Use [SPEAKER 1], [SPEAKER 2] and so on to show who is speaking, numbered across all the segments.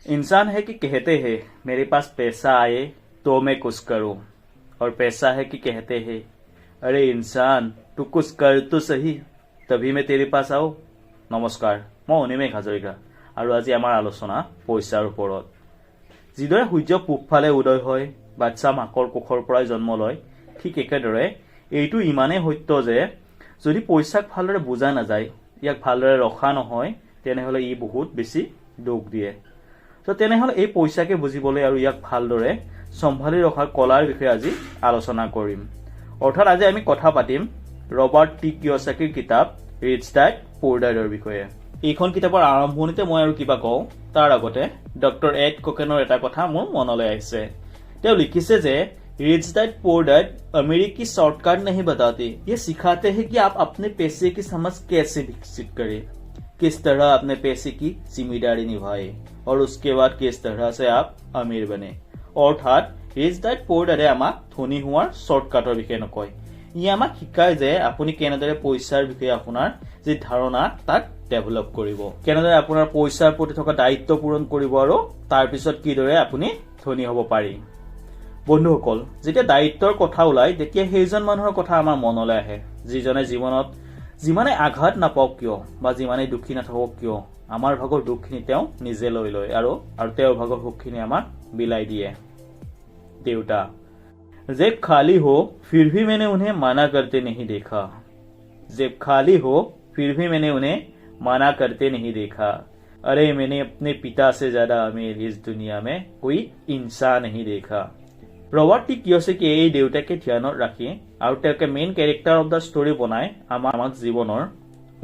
[SPEAKER 1] इंसान है कि कहते हैं मेरे पास पैसा आए तो मैं कुछ करूं, और पैसा है कि कहते हैं अरे इंसान तू कुछ कर तो सही तभी मैं तेरे पास आऊं। नमस्कार, मैं অনিমেষ হাজৰিকা আৰু আজি আমাৰ আলোচনা পইচাৰ ওপৰত। যিদৰে সূৰ্য পূবফালে উদয় হয়, বাচ্চা মাকৰ কোখৰ পৰাই জন্ম লয়, ঠিক একেদৰে এইটো ইমানেই সত্য যে যদি পইচাক ভালদৰে বুজা নাযায়, ইয়াক ভালদৰে ৰখা নহয়, তেনেহ'লে ই বহুত বেছি দুখ দিয়ে। তো তেনেহ'লে এই পইচাকে বুজিবলৈ আৰু ইয়াক ভালদৰে সম্ভালি ৰখাৰ কলাৰ বিষয়ে আজি আলোচনা কৰিম। অৰ্থাৎ আজি আমি কথা পাতিম ৰবাৰ্ট টি কিয়সাকিৰ কিতাপ ৰিচ ডেড পুৰ ডেডৰ বিষয়ে। এইখন কিতাপৰ আৰম্ভণিতে মই আৰু কিবা কওঁ তাৰ আগতে ডক্টৰ এড কোকেনৰ এটা কথা মোৰ মনলৈ আহিছে। তেওঁ লিখিছে যে रिच डैड पुअर डैड अमेरिकी शॉर्टकट नहीं बताते, ये सिखाते हैं कि आप अपने पैसे की समझ कैसे विकसित करें, किस तरह अपने पैसे की जिम्मेदारी निभाए और उसके बाद किस तरह से आप अमीर बने। अर्थात रिच डैड पुअर डैडे आमाक धनी होৱাৰ शॉर्टकाटर বিষয়ে নকয়, ই আমাক শিকায় যে আপুনি কেনেদৰে পইচাৰ বিষয়ে আপোনাৰ যি ধাৰণা তাক ডেভেলপ কৰিব, কেনেদৰে আপোনাৰ পইচাৰ প্ৰতি থকা দায়িত্ব পূৰণ কৰিব আৰু তাৰ পিছত কিদৰে আপুনি ধনী হ'ব পাৰি। বন্ধুসকল, যেতিয়া দায়িত্বৰ কথা ওলায় তেতিয়া সেইজন মানুহৰ কথা আমাৰ মনলৈ আহে যিজনে জীৱনত যিমানে আঘাত নাপাওক কিয় বা যিমানে দুখী নাথাকক কিয় আমাৰ ভাগৰ দুখখিনি তেওঁ নিজে লৈ লয় আৰু তেওঁৰ ভাগৰ সুখখিনি আমাক বিলাই দিয়ে। देवता जेब खाली हो फिर भी मैंने उन्हें माना करते नहीं देखा, जेब खाली हो फिर भी मैंने उन्हें माना करते नहीं देखा, अरे मैंने अपने पिता से ज्यादा अमीर इस दुनिया में कोई इंसान नहीं देखा। ৰবাৰ্ট টি কিয়সাকি এই দেউতাকে ধ্যানত ৰাখি আৰু তেওঁকে main character of the story বনাই আমাক জীৱনৰ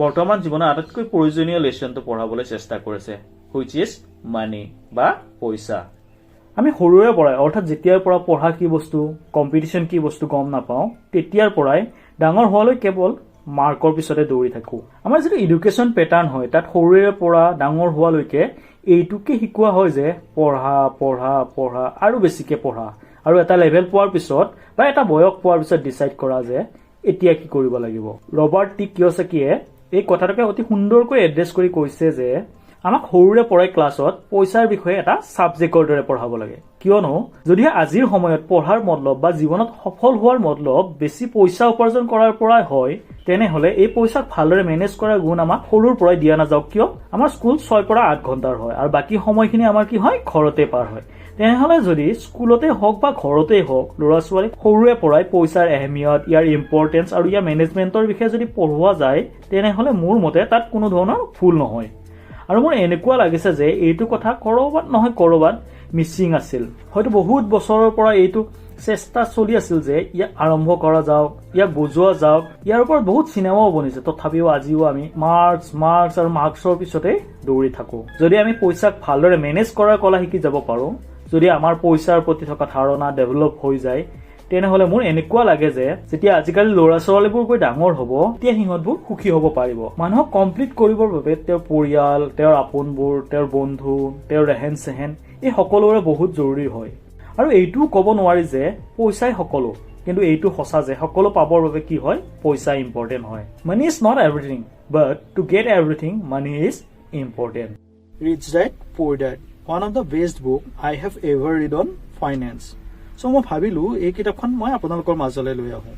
[SPEAKER 1] বৰ্তমান জীৱনৰ আটাইতকৈ প্ৰয়োজনীয় লেচনটো পঢ়াবলৈ চেষ্টা কৰিছে, হুইচ ইজ মানি বা পইচা। আমি সৰুৰে পৰাই অৰ্থাৎ যেতিয়াৰ পৰা পঢ়া কি বস্তু, কম্পিটিশ্যন কি বস্তু গম নাপাওঁ, তেতিয়াৰ পৰাই ডাঙৰ হোৱালৈ কেৱল মাৰ্কৰ পিছতে দৌৰি থাকোঁ। আমাৰ যিটো এডুকেশ্যন পেটাৰ্ণ হয় তাত সৰুৰে পৰা ডাঙৰ হোৱালৈকে এইটোকে শিকোৱা হয় যে পঢ়া পঢ়া পঢ়া আৰু বেছিকে পঢ়া, আৰু এটা লেভেল পোৱাৰ পিছত বা এটা বয়স পোৱাৰ পিছত ডিচাইড কৰা যে এতিয়া কি কৰিব লাগিব। ৰবাৰ্ট টি কিয়সাকিয়ে এই কথাটোকে অতি সুন্দৰকৈ এড্ৰেছ কৰি কৈছে যে আমাক সৰুৰে পৰাই ক্লাছত পইচাৰ বিষয়ে এটা ছাবজেক্টৰ দৰে পঢ়াব লাগে, কিয়নো যদি আজিৰ সময়ত পঢ়াৰ মতলব বা জীৱনত সফল হোৱাৰ মতলব বেছি পইচা উপাৰ্জন কৰাৰ পৰাই হয়, তেনেহলে এই পইচাক ভালদৰে মেনেজ কৰাৰ গুণ আমাক সৰুৰ পৰাই দিয়া নাযাওক কিয় আমাৰ স্কুল 6 পৰা 8 ঘণ্টাৰ হয় আৰু বাকী সময়খিনি আমাৰ কি হয় ঘৰতে পাৰ হয়। তেনেহলে যদি স্কুলতে হওক বা ঘৰতে হওক ল'ৰা ছোৱালীক সৰুৰে পৰাই পইচাৰ এহমিয়ত, ইয়াৰ ইম্পৰ্টেঞ্চ আৰু ইয়াৰ মেনেজমেণ্টৰ বিষয়ে যদি পঢ়োৱা যায় তেনেহলে মোৰ মতে তাত কোনো ধৰণৰ ভুল নহয়। আৰু মোৰ এনেকুৱা লাগিছে যে এইটো কথা কৰবাত নহয় কৰবাত মিছিং আছিল, হয়তো বহুত বছৰৰ পৰা এইটো চেষ্টা চলি আছিল যে ইয়াক আৰম্ভ কৰা যাওক, ইয়াক বুজোৱা যাওক, ইয়াৰ ওপৰত বহুত চিনেমাও বনিছে, তথাপিও আজিও আমি মাৰ্কছ আৰু মাৰ্কছৰ পিছতে দৌৰি থাকো। যদি আমি পইচাক ভালদৰে মেনেজ কৰাৰ কলা শিকি যাব পাৰো, যদি আমাৰ পইচাৰ প্ৰতি থকা ধাৰণা ডেভেলপ হৈ যায়, তেনেহলে মোৰ এনেকুৱা লাগে যে যেতিয়া আজিকালি ল'ৰা ছোৱালীবোৰ গৈ ডাঙৰ হ'ব তেতিয়া সিহঁতবোৰ সুখী হ'ব পাৰিব। মানুহক কমপ্লিট কৰিবৰ বাবে তেওঁৰ পৰিয়াল, তেওঁৰ আপোনবোৰ, তেওঁৰ বন্ধু, তেওঁৰ ৰেহেন চেহেন এই সকলোৰে বহুত জৰুৰী হয়। আৰু এইটোও ক'ব নোৱাৰি যে পইচাই সকলো, কিন্তু এইটো সঁচা যে সকলো পাবৰ বাবে কি হয় পইচা ইম্পৰ্টেণ্ট হয়। Money is not everything, but to get everything money is important. Rich dad poor dad, one of the best book I have ever read on finance. So মই ভাবিলো এই কিতাপখন মই আপোনালোকৰ মাজলৈ লৈ আহোঁ।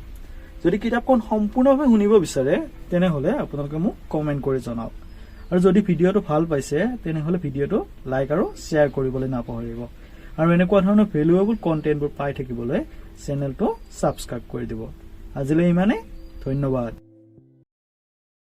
[SPEAKER 1] যদি কিতাপখন সম্পূৰ্ণভাৱে শুনিব বিচাৰে তেনেহলে আপোনালোকে মোক কমেণ্ট কৰি জনাওক, আৰু যদি ভিডিঅ'টো ভাল পাইছে তেনেহলে ভিডিঅ'টো লাইক আৰু শ্বেয়াৰ কৰিবলৈ নাপাহৰিব, আৰু এনেকুৱা ধৰণৰ ভেলুৱেবল কণ্টেণ্টবোৰ পাই থাকিবলৈ চেনেলটো ছাবস্ক্ৰাইব কৰি দিব। আজিলৈ ইমানে, ধন্যবাদ।